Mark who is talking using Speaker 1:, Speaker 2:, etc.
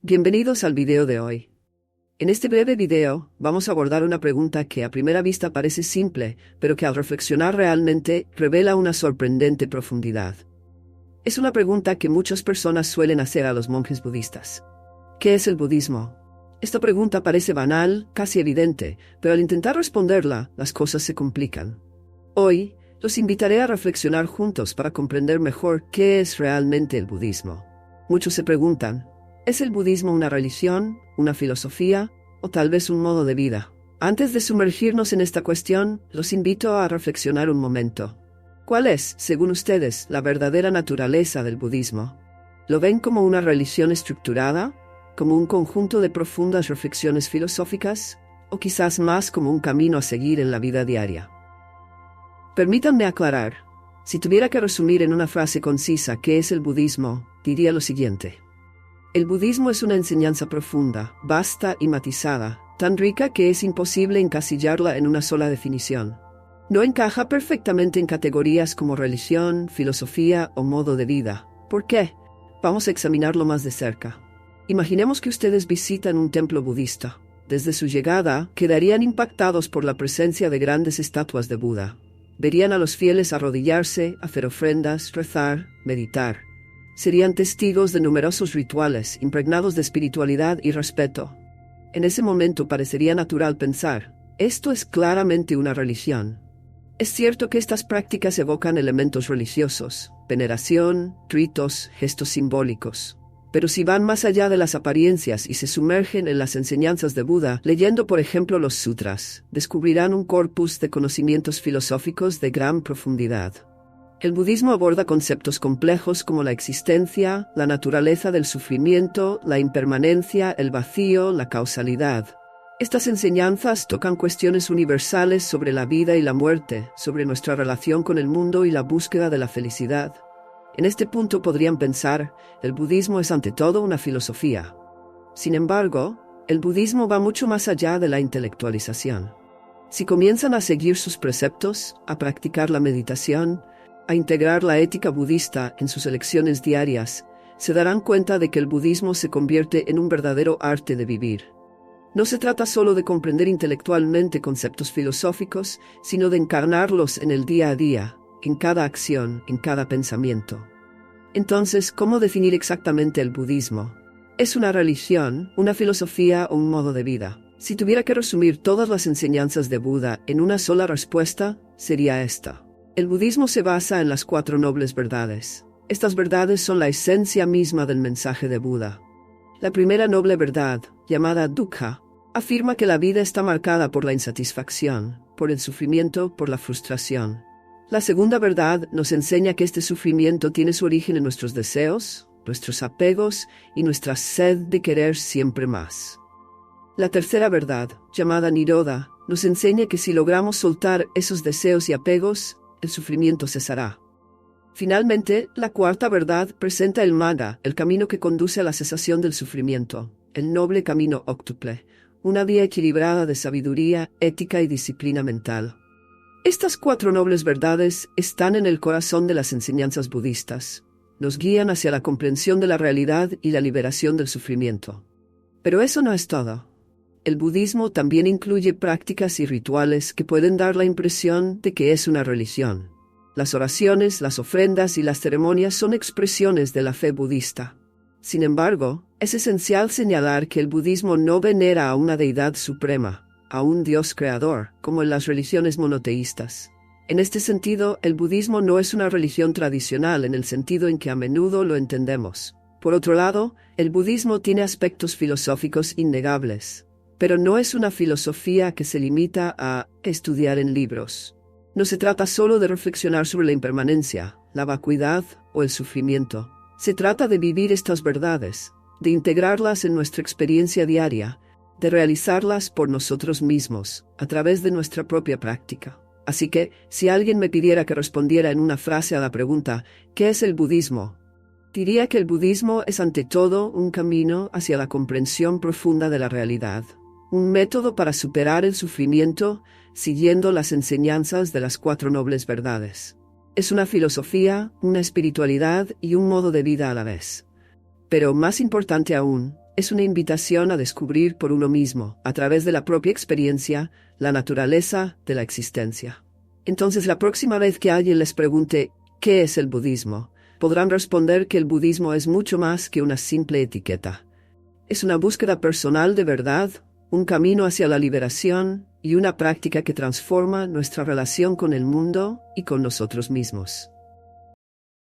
Speaker 1: Bienvenidos al video de hoy. En este breve video, vamos a abordar una pregunta que a primera vista parece simple, pero que al reflexionar realmente revela una sorprendente profundidad. Es una pregunta que muchas personas suelen hacer a los monjes budistas. ¿Qué es el budismo? Esta pregunta parece banal, casi evidente, pero al intentar responderla, las cosas se complican. Hoy, los invitaré a reflexionar juntos para comprender mejor qué es realmente el budismo. Muchos se preguntan, ¿es el budismo una religión, una filosofía o tal vez un modo de vida? Antes de sumergirnos en esta cuestión, los invito a reflexionar un momento. ¿Cuál es, según ustedes, la verdadera naturaleza del budismo? ¿Lo ven como una religión estructurada? ¿Como un conjunto de profundas reflexiones filosóficas? ¿O quizás más como un camino a seguir en la vida diaria? Permítanme aclarar. Si tuviera que resumir en una frase concisa qué es el budismo, diría lo siguiente. El budismo es una enseñanza profunda, vasta y matizada, tan rica que es imposible encasillarla en una sola definición. No encaja perfectamente en categorías como religión, filosofía o modo de vida. ¿Por qué? Vamos a examinarlo más de cerca. Imaginemos que ustedes visitan un templo budista. Desde su llegada, quedarían impactados por la presencia de grandes estatuas de Buda. Verían a los fieles arrodillarse, hacer ofrendas, rezar, meditar. Serían testigos de numerosos rituales impregnados de espiritualidad y respeto. En ese momento parecería natural pensar, esto es claramente una religión. Es cierto que estas prácticas evocan elementos religiosos, veneración, ritos, gestos simbólicos. Pero si van más allá de las apariencias y se sumergen en las enseñanzas de Buda, leyendo por ejemplo los sutras, descubrirán un corpus de conocimientos filosóficos de gran profundidad. El budismo aborda conceptos complejos como la existencia, la naturaleza del sufrimiento, la impermanencia, el vacío, la causalidad. Estas enseñanzas tocan cuestiones universales sobre la vida y la muerte, sobre nuestra relación con el mundo y la búsqueda de la felicidad. En este punto podrían pensar, el budismo es ante todo una filosofía. Sin embargo, el budismo va mucho más allá de la intelectualización. Si comienzan a seguir sus preceptos, a practicar la meditación, a integrar la ética budista en sus elecciones diarias, se darán cuenta de que el budismo se convierte en un verdadero arte de vivir. No se trata solo de comprender intelectualmente conceptos filosóficos, sino de encarnarlos en el día a día, en cada acción, en cada pensamiento. Entonces, ¿cómo definir exactamente el budismo? ¿Es una religión, una filosofía o un modo de vida? Si tuviera que resumir todas las enseñanzas de Buda en una sola respuesta, sería esta. El budismo se basa en las 4 nobles verdades. Estas verdades son la esencia misma del mensaje de Buda. La primera noble verdad, llamada dukkha, afirma que la vida está marcada por la insatisfacción, por el sufrimiento, por la frustración. La segunda verdad nos enseña que este sufrimiento tiene su origen en nuestros deseos, nuestros apegos y nuestra sed de querer siempre más. La tercera verdad, llamada nirodha, nos enseña que si logramos soltar esos deseos y apegos, el sufrimiento cesará. Finalmente, la cuarta verdad presenta el magga, el camino que conduce a la cesación del sufrimiento, el noble camino óctuple, una vía equilibrada de sabiduría, ética y disciplina mental. Estas 4 nobles verdades están en el corazón de las enseñanzas budistas. Nos guían hacia la comprensión de la realidad y la liberación del sufrimiento. Pero eso no es todo. El budismo también incluye prácticas y rituales que pueden dar la impresión de que es una religión. Las oraciones, las ofrendas y las ceremonias son expresiones de la fe budista. Sin embargo, es esencial señalar que el budismo no venera a una deidad suprema, a un Dios creador, como en las religiones monoteístas. En este sentido, el budismo no es una religión tradicional en el sentido en que a menudo lo entendemos. Por otro lado, el budismo tiene aspectos filosóficos innegables, pero no es una filosofía que se limita a estudiar en libros. No se trata solo de reflexionar sobre la impermanencia, la vacuidad o el sufrimiento. Se trata de vivir estas verdades, de integrarlas en nuestra experiencia diaria, de realizarlas por nosotros mismos, a través de nuestra propia práctica. Así que, si alguien me pidiera que respondiera en una frase a la pregunta, ¿qué es el budismo?, diría que el budismo es ante todo un camino hacia la comprensión profunda de la realidad, un método para superar el sufrimiento siguiendo las enseñanzas de las 4 nobles verdades. Es una filosofía, una espiritualidad y un modo de vida a la vez. Pero más importante aún, Es una invitación a descubrir por uno mismo, a través de la propia experiencia, la naturaleza de la existencia. Entonces, la próxima vez que alguien les pregunte ¿qué es el budismo?, podrán responder que el budismo es mucho más que una simple etiqueta. Es una búsqueda personal de verdad, un camino hacia la liberación y una práctica que transforma nuestra relación con el mundo y con nosotros mismos.